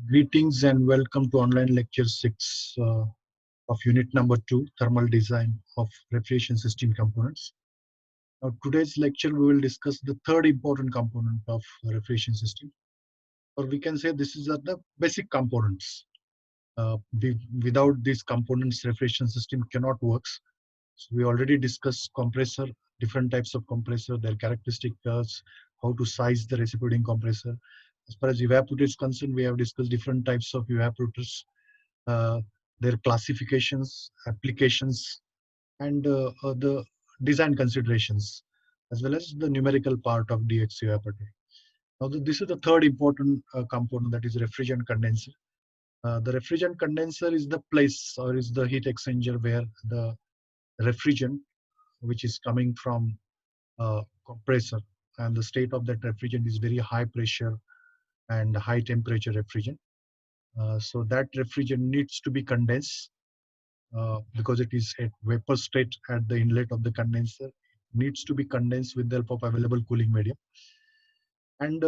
Greetings and welcome to online lecture 6 of unit number 2, thermal design of refrigeration system components. Now, today's lecture we will discuss the third important component of refrigeration system, or we can say this is the basic components. Without these components, refrigeration system cannot work. So we already discussed compressor, different types of compressor, their characteristics, how to size the reciprocating compressor. As far as evaporator is concerned, we have discussed different types of evaporators, uh, their classifications, applications, and the design considerations, as well as the numerical part of DX evaporator. Now, this is the third important component, that is refrigerant condenser. The refrigerant condenser is the place or is the heat exchanger where the refrigerant, which is coming from compressor, and the state of that refrigerant is very high pressure and high temperature refrigerant. So that refrigerant needs to be condensed because it is at vapor state at the inlet of the condenser. It needs to be condensed with the help of available cooling medium. And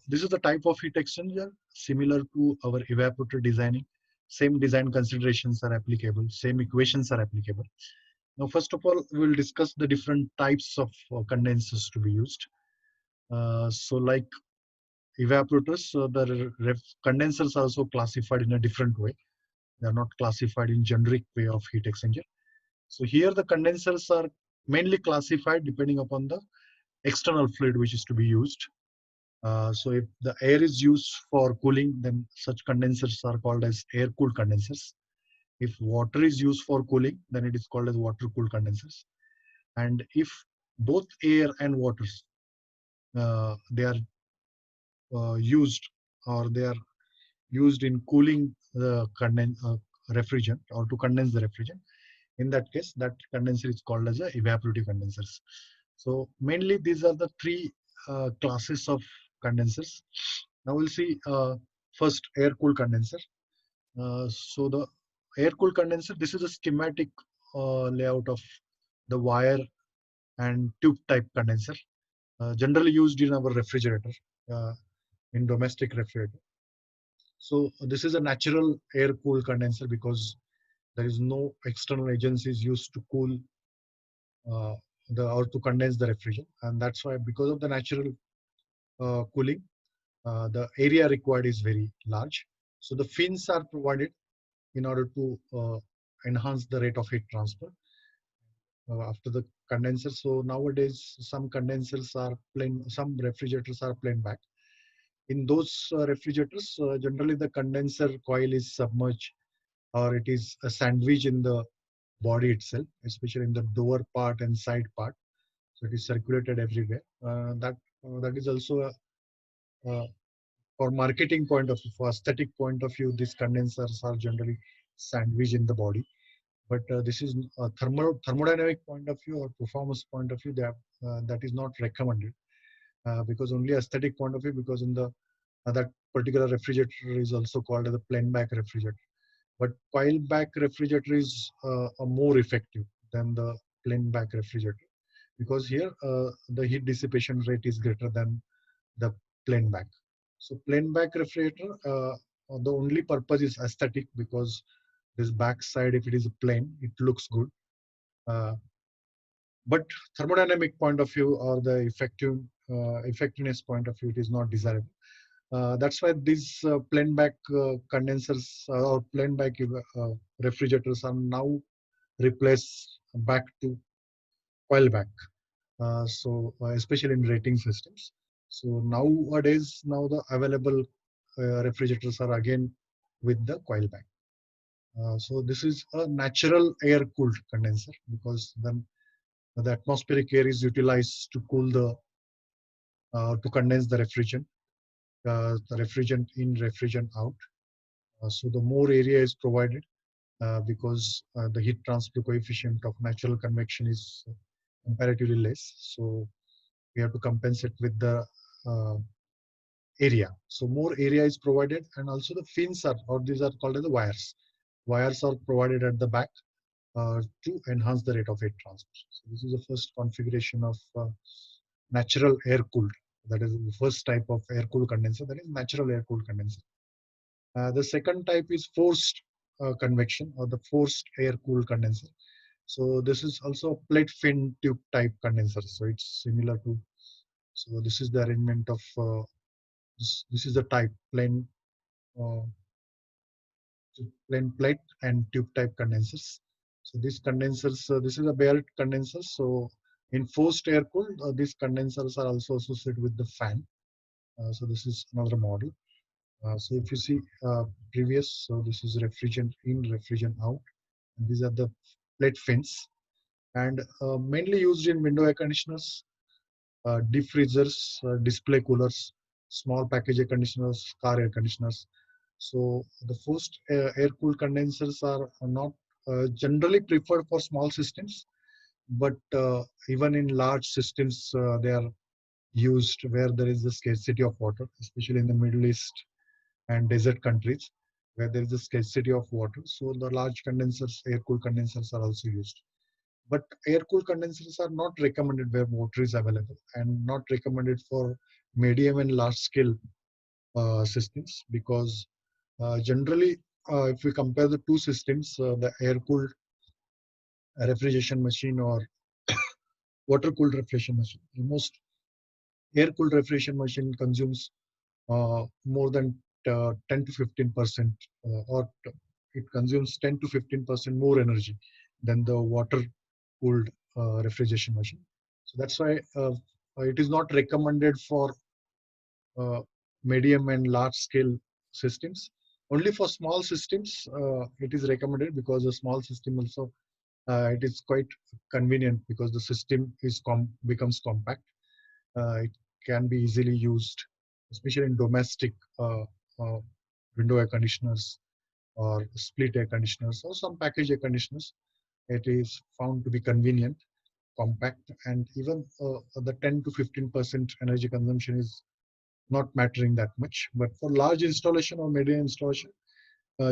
this is the type of heat exchanger similar to our evaporator designing. Same design considerations are applicable, same equations are applicable. Now, first of all, we will discuss the different types of condensers to be used. So like evaporators, the condensers are also classified in a different way. They are not classified in generic way of heat exchanger. So here the condensers are mainly classified depending upon the external fluid which is to be used. So if the air is used for cooling, then such condensers are called as air-cooled condensers. If water is used for cooling, then it is called as water-cooled condensers. And if both air and water they are used or they are used in cooling the refrigerant or to condense the refrigerant, in that case, that condenser is called as a evaporative condensers. So mainly these are the three classes of condensers. Now we'll see first air-cooled condenser. So the air-cooled condenser, this is a schematic layout of the wire and tube type condenser, generally used in our refrigerator, uh, in domestic refrigerator. So this is a natural air-cooled condenser because there is no external agencies used to cool uh, the or to condense the refrigerant, and that's why because of the natural cooling, the area required is very large. So the fins are provided in order to enhance the rate of heat transfer after the condenser. So nowadays, some condensers are plain, some refrigerators are plain back. In those refrigerators, generally the condenser coil is submerged or it is a sandwich in the body itself, especially in the door part and side part. So it is circulated everywhere. That is also for marketing point of view, for aesthetic point of view, these condensers are generally sandwich in the body. But this is a thermodynamic point of view or performance point of view, that is not recommended because only aesthetic point of view, because in the that particular refrigerator is also called as a plain back refrigerator. But coil back refrigerator is more effective than the plain back refrigerator because here the heat dissipation rate is greater than the plain back. So plain back refrigerator, the only purpose is aesthetic because this back side, if it is plain, it looks good. Uh, but thermodynamic point of view or the effectiveness point of view, it is not desirable. That's why these plain back condensers or plain back refrigerators are now replaced back to coil back. Especially in rating systems. So nowadays, now the available refrigerators are again with the coil back. So this is a natural air cooled condenser because then the atmospheric air is utilized to cool to condense the refrigerant in, refrigerant out. So the more area is provided because the heat transfer coefficient of natural convection is comparatively less. So we have to compensate with the uh, area. So more area is provided, and also the fins are, or these are called as the wires. Wires are provided at the back to enhance the rate of heat transfer. So this is the first configuration of natural air cooled. That is the first type of air cooled condenser. That is natural air cooled condenser. The second type is forced convection or the forced air-cooled condenser. So this is also a plate fin tube type condenser. So it's similar to. So this is the arrangement of this is the type uh, plain plate and tube type condensers. So these condensers, this is a Barrett condenser. So in forced air cooled, these condensers are also associated with the fan. So this is another model. So if you see previous, so this is refrigerant in, refrigerant out. And these are the plate fins and mainly used in window air conditioners, deep freezers, display coolers, small package air conditioners, car air conditioners. So the forced air-cooled condensers are not generally preferred for small systems, but even in large systems, they are used where there is a scarcity of water, especially in the Middle East and desert countries where there is a scarcity of water. So the large condensers, air-cooled condensers are also used. But air-cooled condensers are not recommended where water is available and not recommended for medium and large-scale systems because generally, if we compare the two systems, the air-cooled refrigeration machine or water-cooled refrigeration machine, almost air-cooled refrigeration machine consumes more than 10 to 15%, it consumes 10 to 15% more energy than the water-cooled refrigeration machine. So that's why it is not recommended for uh, medium and large scale systems. Only for small systems, it is recommended because the small system also it is quite convenient because the system is becomes compact. It can be easily used, especially in domestic uh, window air conditioners or split air conditioners or some package air conditioners. It is found to be convenient, compact, and even the 10 to 15% energy consumption is not mattering that much. But for large installation or medium installation,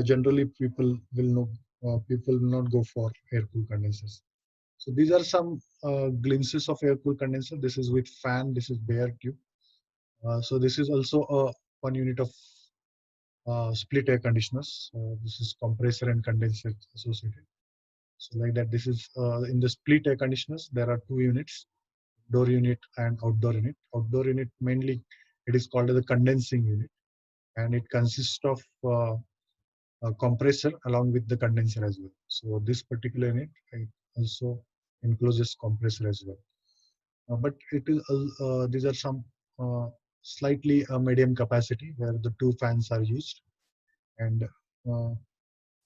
generally people will not go for air cooled condensers. So these are some glimpses of air cooled condenser. This is with fan. This is bare tube. So this is also one unit of split air conditioners. This is compressor and condenser associated. So like that, this is in the split air conditioners. There are two units: door unit and outdoor unit. Outdoor unit mainly it is called as the condensing unit, and it consists of a compressor along with the condenser as well. So this particular unit it also encloses compressor as well. But it is these are some slightly medium capacity where the two fans are used, and uh,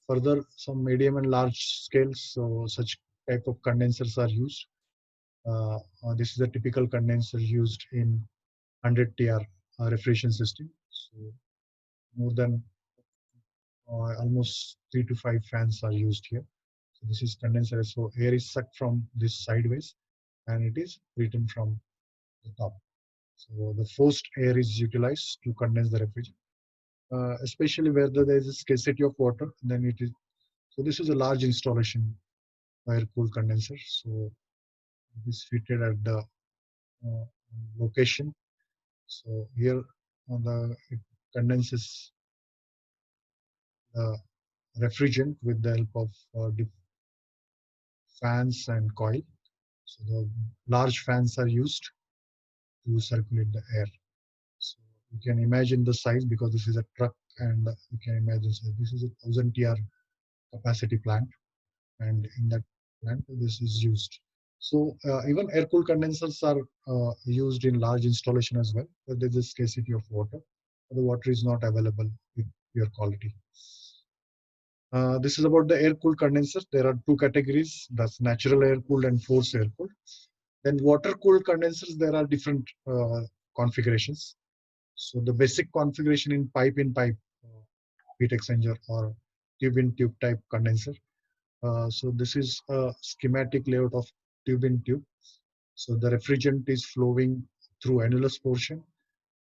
further some medium and large scales. So such type of condensers are used. This is a typical condenser used in 100 TR refrigeration system. So more than almost 3 to 5 fans are used here. So this is condenser. So air is sucked from this sideways and it is written from the top. So the forced air is utilized to condense the refrigerant, especially where there is a scarcity of water. Then it is so. This is a large installation air cooled condenser. So it is fitted at the uh, location. So here on the it condenses the refrigerant with the help of fans and coil. So the large fans are used to circulate the air. So you can imagine the size because this is a truck, and you can imagine so this is a 1000 TR capacity plant, and in that plant this is used. So even air cooled condensers are used in large installation as well, where there is a scarcity of water. The water is not available with pure quality. This is about the air cooled condensers. There are two categories: that's natural air cooled and forced air cooled. Then water cooled condensers, there are different configurations. So the basic configuration in pipe heat exchanger or tube in tube type condenser. So this is a schematic layout of tube in tube. So the refrigerant is flowing through annulus portion,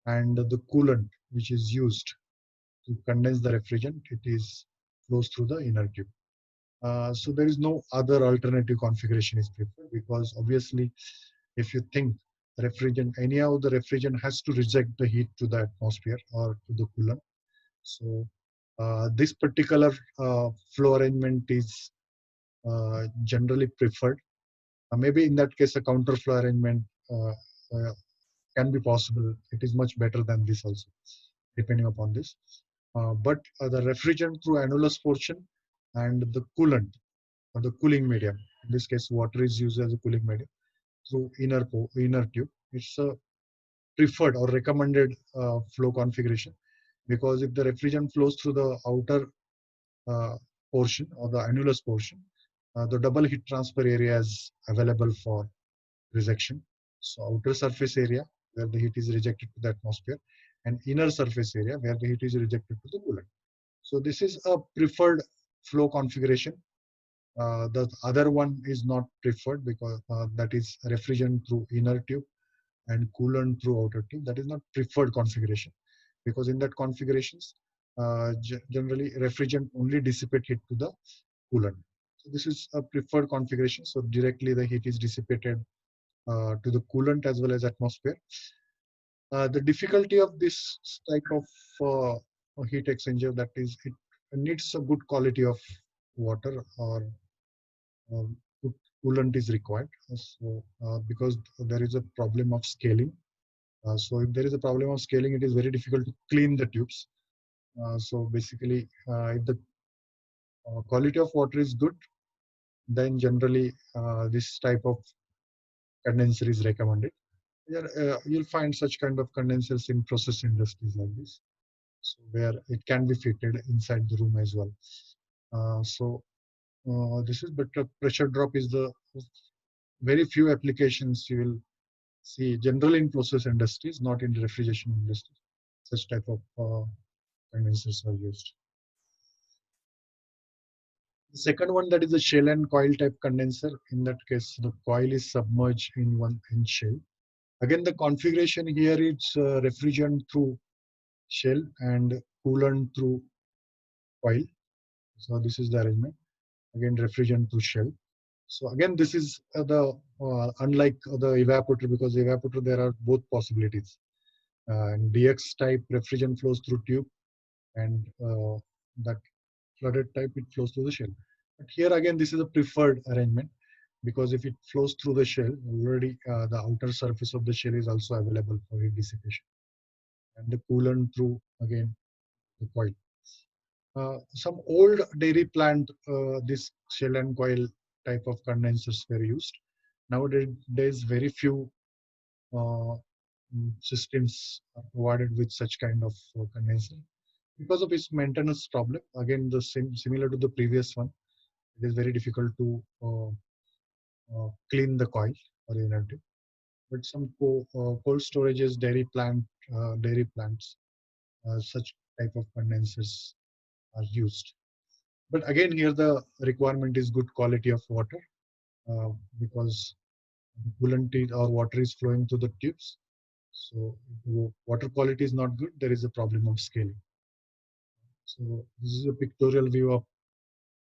and the coolant which is used to condense the refrigerant, it is flows through the inner tube. So there is no other alternative configuration is preferred because obviously, if you think refrigerant, anyhow the refrigerant has to reject the heat to the atmosphere or to the coolant. So This particular flow arrangement is generally preferred. Maybe in that case, a counter flow arrangement uh, can be possible. It is much better than this also, depending upon this. But the refrigerant through annulus portion and the coolant, or the cooling medium, in this case, water is used as a cooling medium through inner tube. It's a preferred or recommended flow configuration, because if the refrigerant flows through the outer uh, portion or the annulus portion, the double heat transfer area is available for rejection. So outer surface area where the heat is rejected to the atmosphere, and inner surface area where the heat is rejected to the coolant. So this is a preferred flow configuration. The other one is not preferred, because that is refrigerant through inner tube and coolant through outer tube. That is not preferred configuration, because in that configurations, generally refrigerant only dissipate heat to the coolant. So this is a preferred configuration. So directly the heat is dissipated to the coolant as well as atmosphere. The difficulty of this type of heat exchanger, that is, it needs a good quality of water, or good coolant is required. So because there is a problem of scaling. So if there is a problem of scaling, it is very difficult to clean the tubes. So basically, if the quality of water is good, then generally this type of condenser is recommended. Yeah, you'll find such kind of condensers in process industries like this, so where it can be fitted inside the room as well. This is, but pressure drop is the very few applications you will see generally in process industries, not in refrigeration industries. Such type of condensers are used. The second one, that is a shell and coil type condenser. In that case, the coil is submerged in one in shell. Again, the configuration here is refrigerant through shell and coolant through coil. So this is the arrangement. Again, refrigerant through shell. So again, this is the unlike the evaporator, because evaporator there are both possibilities. And DX type refrigerant flows through tube, and that flooded type it flows through the shell. But here again, this is a preferred arrangement, because if it flows through the shell, already the outer surface of the shell is also available for heat dissipation, and the coolant through again the coil. Some old dairy plant, this shell and coil type of condensers were used. Nowadays, there's very few uh, systems are provided with such kind of condenser, because of its maintenance problem. Again, the same similar to the previous one, it is very difficult to clean the coil or the inert. But some cold storages, dairy plants, such type of condensers are used. But again, here the requirement is good quality of water, because coolant or water is flowing through the tubes. So if water quality is not good, there is a problem of scaling. So this is a pictorial view of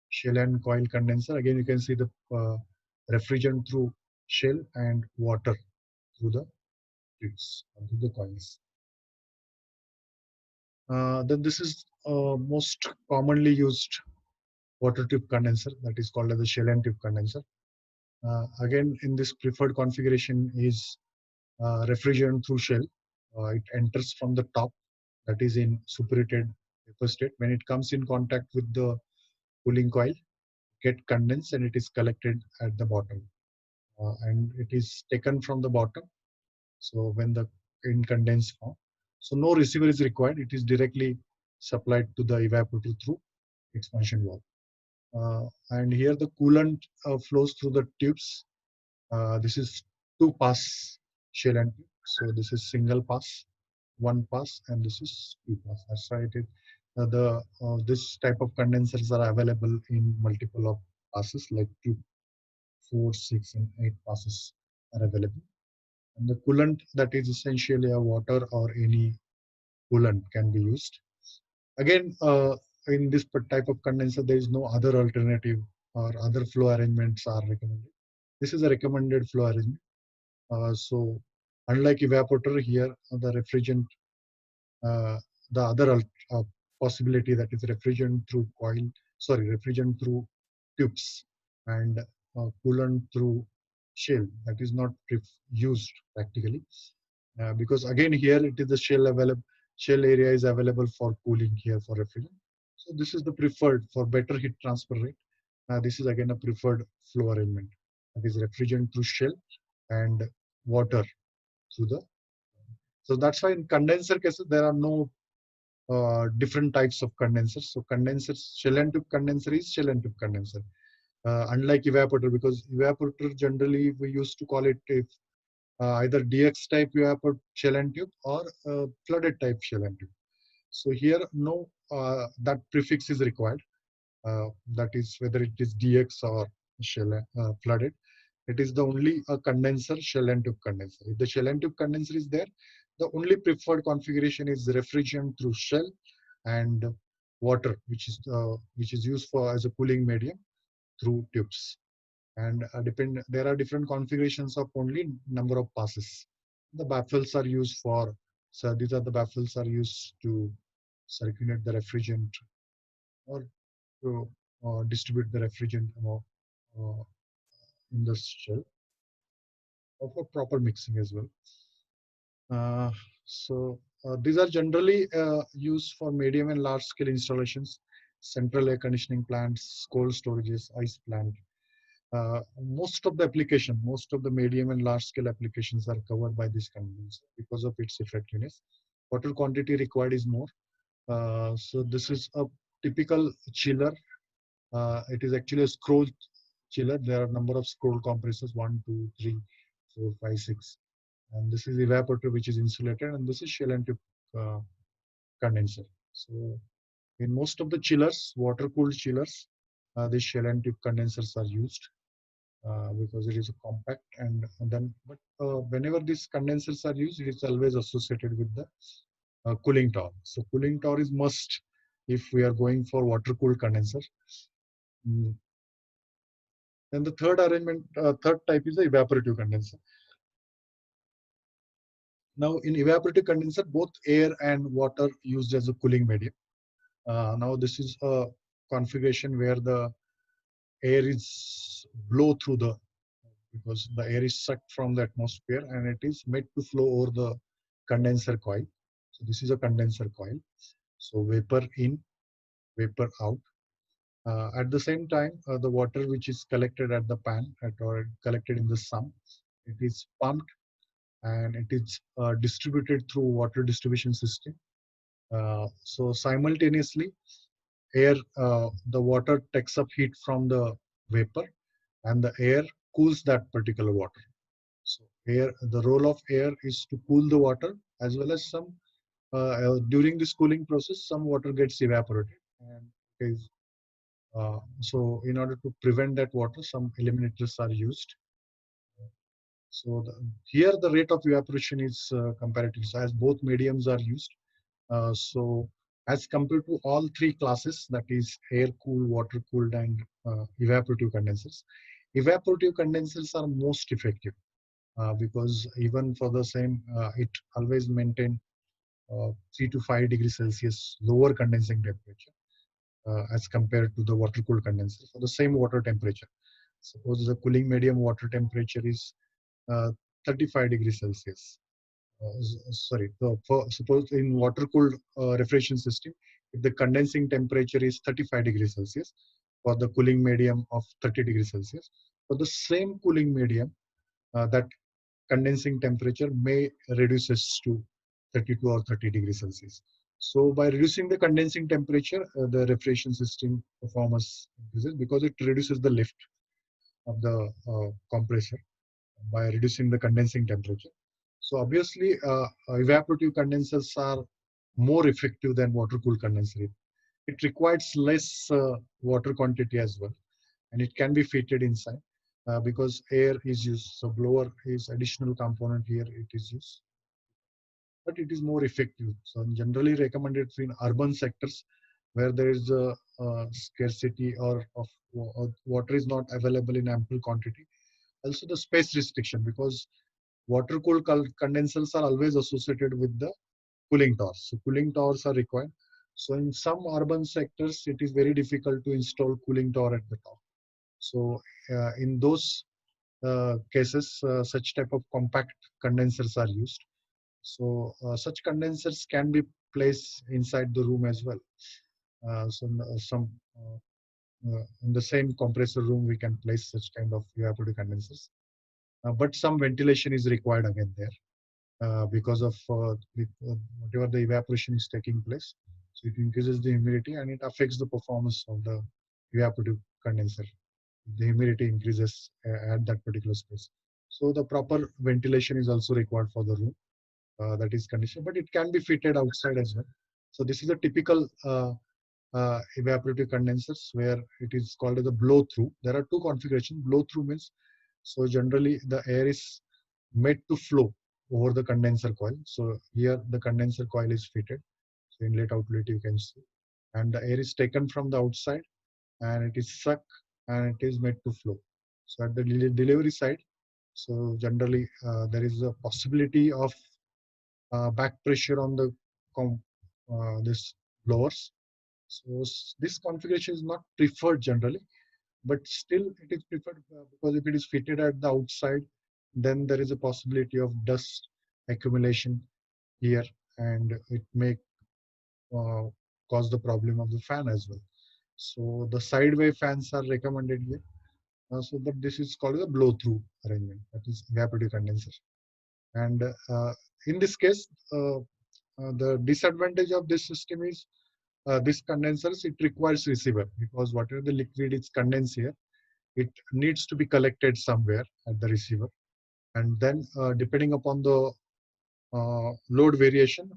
shell and coil condenser. Again, you can see the refrigerant through shell and water through the tubes, through the coils. Then this is most commonly used water tube condenser, that is called as the shell and tube condenser. Again, in this preferred configuration is refrigerant through shell. It enters from the top, that is in superheated vapor state. When it comes in contact with the cooling coil, get condensed and it is collected at the bottom. And it is taken from the bottom. So when the in condensed form, so no receiver is required. It is directly supplied to the evaporator through expansion valve. And here the coolant flows through the tubes. This is two pass shell and tube. So this is single pass, one pass, and this is two pass. That's why it is this type of condensers are available in multiple of passes, like 2, 4, 6, and 8 passes are available. And the coolant, that is essentially a water or any coolant, can be used. Again, in this type of condenser, there is no other alternative or other flow arrangements are recommended. This is a recommended flow arrangement. So unlike evaporator, here the refrigerant, uh, the other possibility, that is refrigerant through refrigerant through tubes, and coolant through shell. That is not used practically, because again here it is the shell area is available for cooling here for refrigerant. So this is the preferred for better heat transfer rate. This is again a preferred flow arrangement. That is refrigerant through shell and water through the. So that's why in condenser cases there are no different types of condensers. So condensers, shell and tube condenser is shell and tube condenser. Unlike evaporator, because evaporator generally we used to call it if either DX type evaporator shell and tube or flooded type shell and tube. So here no that prefix is required. That is whether it is DX or shell flooded. It is the only condenser, shell and tube condenser. If the shell and tube condenser is there, the only preferred configuration is refrigerant through shell and water, which is used for as a cooling medium through tubes. And there are different configurations of only number of passes. The baffles are used for, so these are the baffles are used to circulate the refrigerant or to distribute the refrigerant uh, in the shell, or for proper mixing as well. These are generally used for medium and large scale installations, central air conditioning plants, cold storages, ice plant. Most of the medium and large scale applications are covered by this convenience because of its effectiveness. Water quantity required is more. So this is a typical chiller. It is actually a scroll chiller. There are a number of scroll compressors, 1, 2, 3, 4, 5, 6. And this is evaporator, which is insulated, and this is shell and tube uh, condenser. So in most of the chillers, water cooled chillers, these shell and tube condensers are used because it is a compact, and then but whenever these condensers are used, it is always associated with the cooling tower. So cooling tower is must if we are going for water cooled condenser. Mm. Then the third type is the evaporative condenser. Now in evaporative condenser, both air and water used as a cooling medium. Now this is a configuration where the air is blow through because the air is sucked from the atmosphere and it is made to flow over the condenser coil. So this is a condenser coil. So vapor in, vapor out. At the same time, the water which is collected at the pan or collected in the sump, it is pumped and it is distributed through water distribution system. So simultaneously, the water takes up heat from the vapor, and the air cools that particular water. So the role of air is to cool the water, as well as during this cooling process, some water gets evaporated. And so in order to prevent that water, some eliminators are used. So here the rate of evaporation is comparative, so as both mediums are used. So as compared to all three classes, that is air cooled, water cooled, and evaporative condensers. Evaporative condensers are most effective because even for the same, it always maintain 3 to 5 degrees Celsius lower condensing temperature as compared to the water cooled condenser for the same water temperature. Suppose the cooling medium water temperature is 35 degrees Celsius. Sorry, suppose in water cooled refrigeration system, if the condensing temperature is 35 degrees Celsius for the cooling medium of 30 degrees Celsius, for the same cooling medium, that condensing temperature may reduces to 32 or 30 degrees Celsius. So by reducing the condensing temperature, the refrigeration system performance increases because it reduces the lift of the compressor by reducing the condensing temperature. So obviously, evaporative condensers are more effective than water-cooled condenser. It requires less water quantity as well, and it can be fitted inside because air is used. So blower is additional component here. It is used, but it is more effective. So generally recommended in urban sectors where there is a scarcity or water is not available in ample quantity. Also the space restriction, because water cooled condensers are always associated with the cooling towers. So cooling towers are required. So in some urban sectors, it is very difficult to install cooling tower at the top. So in those cases, such type of compact condensers are used. So such condensers can be placed inside the room as well. Some in the same compressor room, we can place such kind of evaporative condensers. But some ventilation is required again there because of whatever the evaporation is taking place. So it increases the humidity and it affects the performance of the evaporative condenser. The humidity increases at that particular space. So the proper ventilation is also required for the room that is conditioned, but it can be fitted outside as well. So this is a typical evaporative condensers where it is called as a blow through. There are two configurations. Blow through means, so generally the air is made to flow over the condenser coil. So here the condenser coil is fitted. So inlet outlet you can see, and the air is taken from the outside and it is sucked and it is made to flow. So at the delivery side, so generally there is a possibility of back pressure on the this blowers. So this configuration is not preferred generally, but still it is preferred because if it is fitted at the outside, then there is a possibility of dust accumulation here, and it may uh, cause the problem of the fan as well. So the sideway fans are recommended here. But this is called a blow-through arrangement, that is evaporative condenser. And in this case, the disadvantage of this system is this condensers, it requires receiver because whatever the liquid is condensed here, it needs to be collected somewhere at the receiver. And then depending upon the load variation,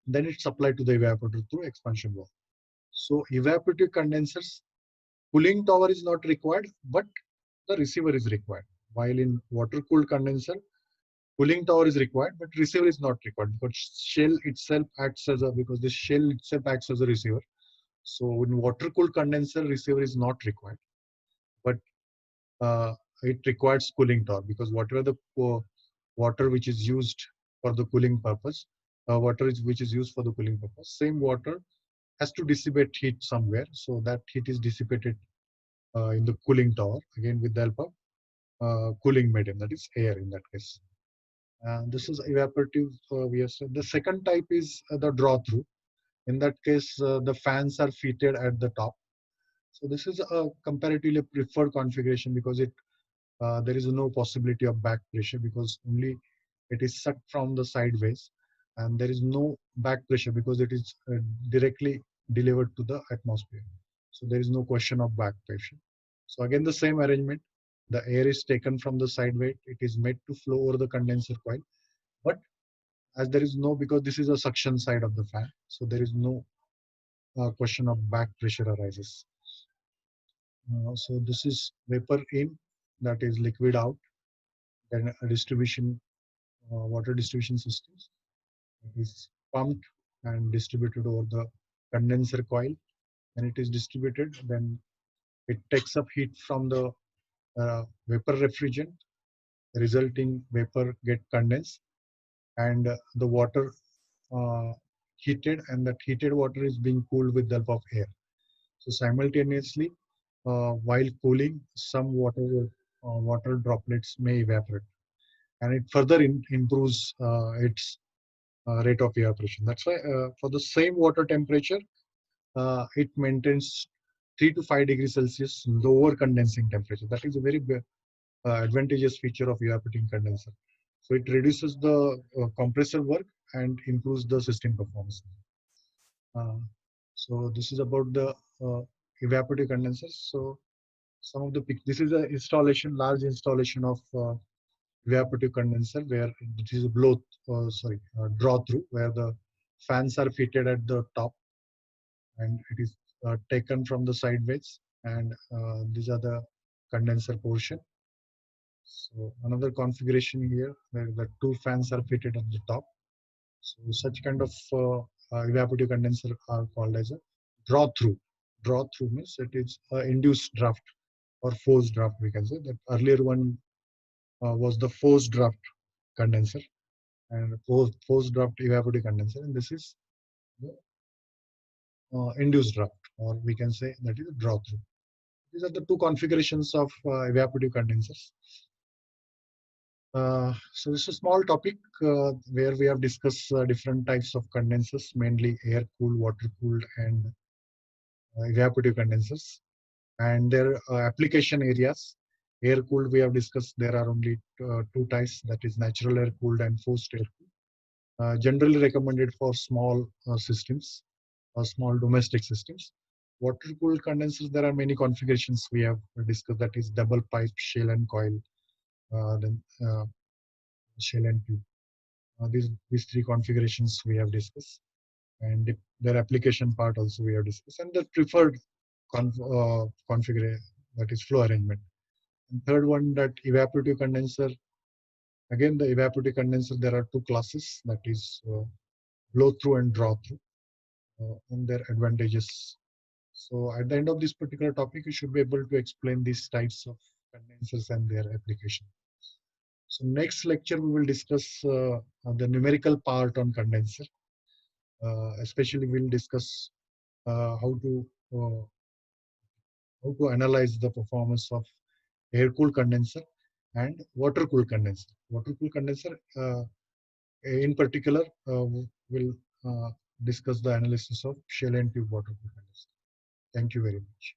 then it's supplied to the evaporator through expansion valve. So evaporative condensers, cooling tower is not required, but the receiver is required. While in water-cooled condenser, cooling tower is required, but receiver is not required because shell itself acts as a, because the shell itself acts as a receiver. So in water-cooled condenser, receiver is not required, but uh, it requires cooling tower because whatever the water which is used for the cooling purpose, which is used for the cooling purpose, same water has to dissipate heat somewhere. So that heat is dissipated in the cooling tower, again with the help of cooling medium, that is air in that case. This is evaporative. We have said. The second type is the draw through. In that case, the fans are fitted at the top. So this is a comparatively preferred configuration because there is no possibility of back pressure because only it is sucked from the sideways, and there is no back pressure because it is directly delivered to the atmosphere. So there is no question of back pressure. So again, the same arrangement. The air is taken from the sideway. It is made to flow over the condenser coil. But as there is no, because this is a suction side of the fan, so there is no question of back pressure arises. So this is vapor in, that is liquid out, then a distribution, water distribution systems. It is pumped and distributed over the condenser coil. When it is distributed, then it takes up heat from the vapor refrigerant, resulting vapor get condensed, and the water uh, heated, and that heated water is being cooled with the help of air. So simultaneously, while cooling, some water droplets may evaporate, and it further improves its rate of evaporation. That's why for the same water temperature, it maintains 3 to 5 degrees Celsius lower condensing temperature. That is a very advantageous feature of evaporating condenser. So it reduces the compressor work and improves the system performance. Uh, so this is about the evaporative condensers. So some of the this is a large installation of evaporative condenser where it is a draw through, where the fans are fitted at the top and it is taken from the sideways, and these are the condenser portion. So another configuration here where the two fans are fitted at the top. So such kind of evaporative condenser are called as a draw through. Draw through means it is induced draft or forced draft. We can say that earlier one was the forced draft condenser and forced draft evaporative condenser, and this is the induced draft, or we can say that is draw through. These are the two configurations of evaporative condensers. So this is a small topic where we have discussed different types of condensers, mainly air-cooled, water-cooled, and evaporative condensers, and their application areas. Air-cooled, we have discussed, there are only two types, that is natural air-cooled and forced air-cooled. Generally recommended for small systems or small domestic systems. Water-cooled condensers, there are many configurations we have discussed, that is double pipe, shell and coil, then shell and tube. These three configurations we have discussed, and their application part also we have discussed, and the preferred configuration, that is flow arrangement. And third one, that evaporative condenser. Again, the evaporative condenser, there are two classes, that is blow through and draw through, and their advantages. So at the end of this particular topic, you should be able to explain these types of condensers and their application. So next lecture, we will discuss the numerical part on condenser. Especially, we'll discuss how uh, to analyze the performance of air-cooled condenser and water-cooled condenser. Water-cooled condenser, in particular, will discuss the analysis of shell and tube water-cooled condenser. Thank you very much.